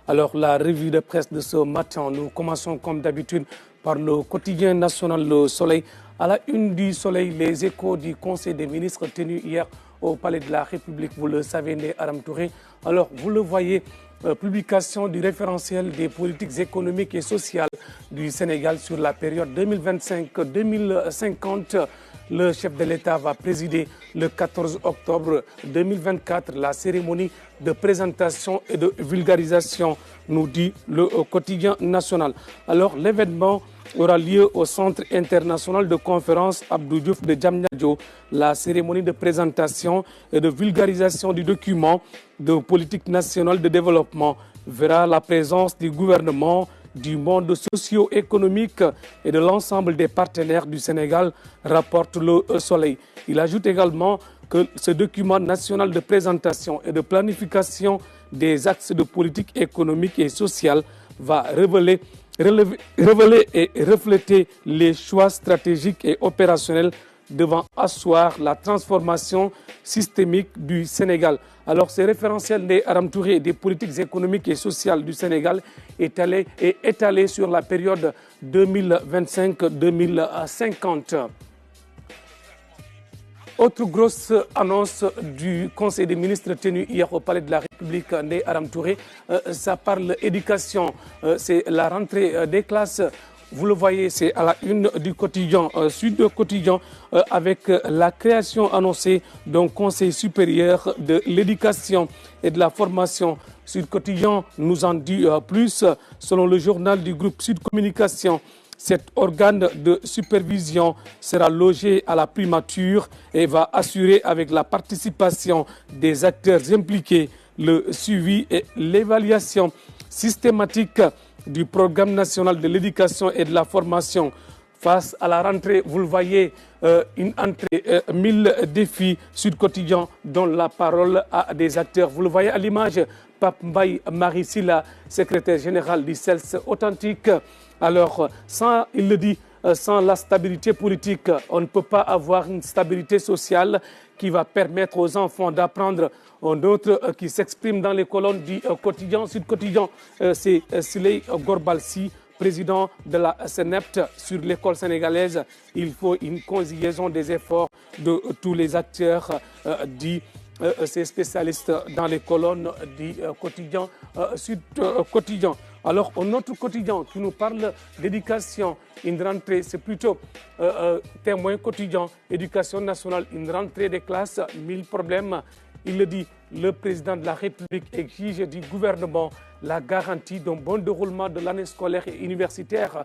Alors, la revue de presse de ce matin, nous commençons comme d'habitude par le quotidien national Le Soleil. À la une du Soleil, les échos du Conseil des ministres tenu hier au Palais de la République. Vous le savez, Ndeye Arame Touré. Alors, vous le voyez, publication du référentiel des politiques économiques et sociales du Sénégal sur la période 2025-2050. Le chef de l'État va présider le 14 octobre 2024 la cérémonie de présentation et de vulgarisation, nous dit le quotidien national. Alors, l'événement aura lieu au Centre international de conférence Abdou Diouf de Diamniadio. La cérémonie de présentation et de vulgarisation du document de politique nationale de développement verra la présence du gouvernement, du monde socio-économique et de l'ensemble des partenaires du Sénégal, rapporte le Soleil. Il ajoute également que ce document national de présentation et de planification des axes de politique économique et sociale va révéler et refléter les choix stratégiques et opérationnels devant asseoir la transformation systémique du Sénégal. Alors, ce référentiel Ndeye Arame Touré des politiques économiques et sociales du Sénégal est étalé sur la période 2025-2050. Autre grosse annonce du Conseil des ministres tenu hier au Palais de la République, Ndeye Arame Touré, ça parle éducation, c'est la rentrée des classes. Vous le voyez, c'est à la une du quotidien, Sud Quotidien, avec la création annoncée d'un Conseil supérieur de l'éducation et de la formation. Sud Quotidien nous en dit plus, selon le journal du groupe Sud Communication. Cet organe de supervision sera logé à la primature et va assurer avec la participation des acteurs impliqués le suivi et l'évaluation systématique du programme national de l'éducation et de la formation. Face à la rentrée, vous le voyez, une entrée, 1000 défis Sud Quotidien dont la parole à des acteurs. Vous le voyez à l'image, Pape Mbaye Marie Sylla, secrétaire général du CELS authentique. Alors, il le dit, sans la stabilité politique, on ne peut pas avoir une stabilité sociale qui va permettre aux enfants d'apprendre. Un autre qui s'exprime dans les colonnes du quotidien, Sud Quotidien, c'est Siley Gorbalsi, président de la CNEPT sur l'école sénégalaise. Il faut une conjugaison des efforts de tous les acteurs, dit ces spécialistes dans les colonnes du quotidien, Sud Quotidien. Alors, un autre quotidien qui nous parle d'éducation, une rentrée, c'est plutôt Témoin quotidien, éducation nationale, une rentrée des classes, 1000 problèmes. Il le dit, le président de la République exige du gouvernement la garantie d'un bon déroulement de l'année scolaire et universitaire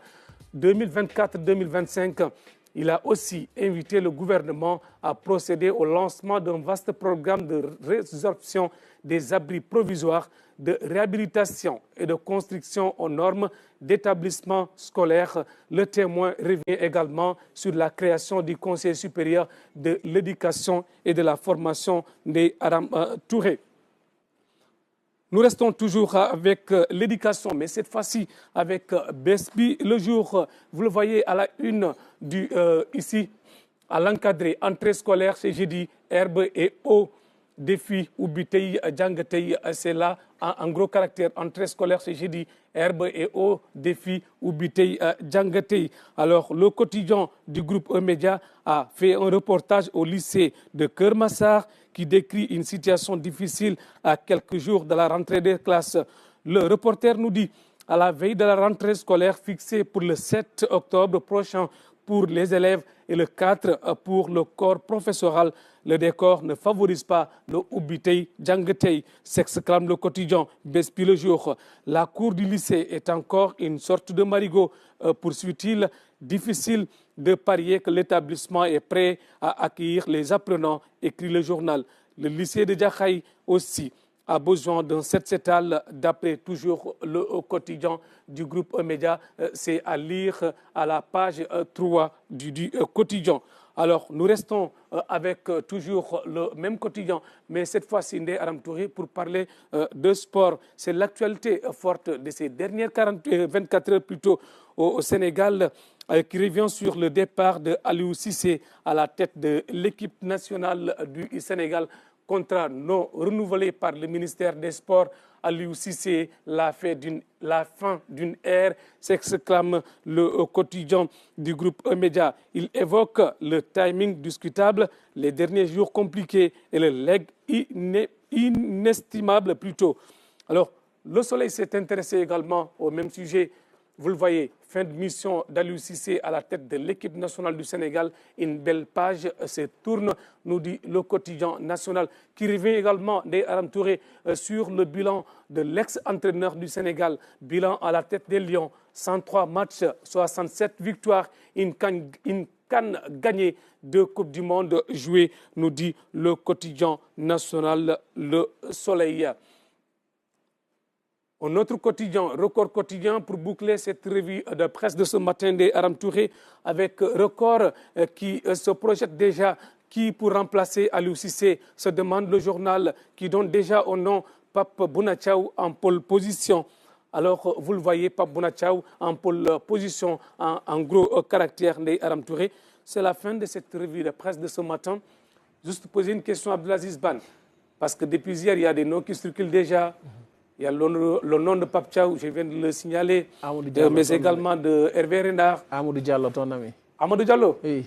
2024-2025. Il a aussi invité le gouvernement à procéder au lancement d'un vaste programme de résorption des abris provisoires, de réhabilitation et de construction aux normes d'établissements scolaires. Le Témoin revient également sur la création du Conseil supérieur de l'éducation et de la formation Ndeye Arame Touré. Nous restons toujours avec l'éducation, mais cette fois-ci avec Besbi le jour. Vous le voyez à la une ici, à l'encadré, entrée scolaire, c'est jeudi, herbe et eau. Défi ou bitey djangatey, c'est là en gros caractère. Entrée scolaire, c'est jeudi, herbe et eau, défi ou bitey djangatey. Alors, le quotidien du groupe E-Média a fait un reportage au lycée de Keur Massar qui décrit une situation difficile à quelques jours de la rentrée des classes. Le reporter nous dit, à la veille de la rentrée scolaire fixée pour le 7 octobre prochain pour les élèves et le 4 pour le corps professoral, le décor ne favorise pas le Oubitei Djangetei, s'exclame le quotidien Bespi le jour. La cour du lycée est encore une sorte de marigot, poursuit-il. Difficile de parier que l'établissement est prêt à accueillir les apprenants, écrit le journal. Le lycée de Djakhaï aussi a besoin d'un set-setal, d'après toujours le quotidien du groupe E-Média. C'est à lire à la page 3 du quotidien. Alors, nous restons avec toujours le même quotidien, mais cette fois-ci, Ndeye Arame Touré, pour parler de sport. C'est l'actualité forte de ces dernières 24 heures plutôt au Sénégal, qui revient sur le départ de Aliou Cissé à la tête de l'équipe nationale du Sénégal. contrat non renouvelé par le ministère des Sports. Aliou Cissé, la fin d'une ère, s'exclame le quotidien du groupe E-Média. Il évoque le timing discutable, les derniers jours compliqués et le legs inestimable plutôt. Alors, le Soleil s'est intéressé également au même sujet. Vous le voyez, fin de mission d'Aliou Cissé à la tête de l'équipe nationale du Sénégal. Une belle page se tourne, nous dit le quotidien national, qui revient également des Aram Touré sur le bilan de l'ex-entraîneur du Sénégal. Bilan à la tête des Lions, 103 matchs, 67 victoires, une canne gagnée, 2 Coupes du Monde jouées, nous dit le quotidien national, le Soleil. Un autre quotidien, Record quotidien, pour boucler cette revue de presse de ce matin des Aram Touré, avec Record qui se projette déjà qui pour remplacer Aliou Cissé, se demande le journal, qui donne déjà au nom Pape Bouna Thiaw en pole position. Alors, vous le voyez, Pape Bouna Thiaw en pole position, en gros caractère des Aram Touré. C'est la fin de cette revue de presse de ce matin. Juste poser une question à Abdelaziz Ban, parce que depuis hier, il y a des noms qui circulent déjà. Il y a le nom de Pape Thiaw, je viens de le signaler, mais également de Hervé Renard. Amadou Diallo, ton ami. Amadou Diallo? Oui.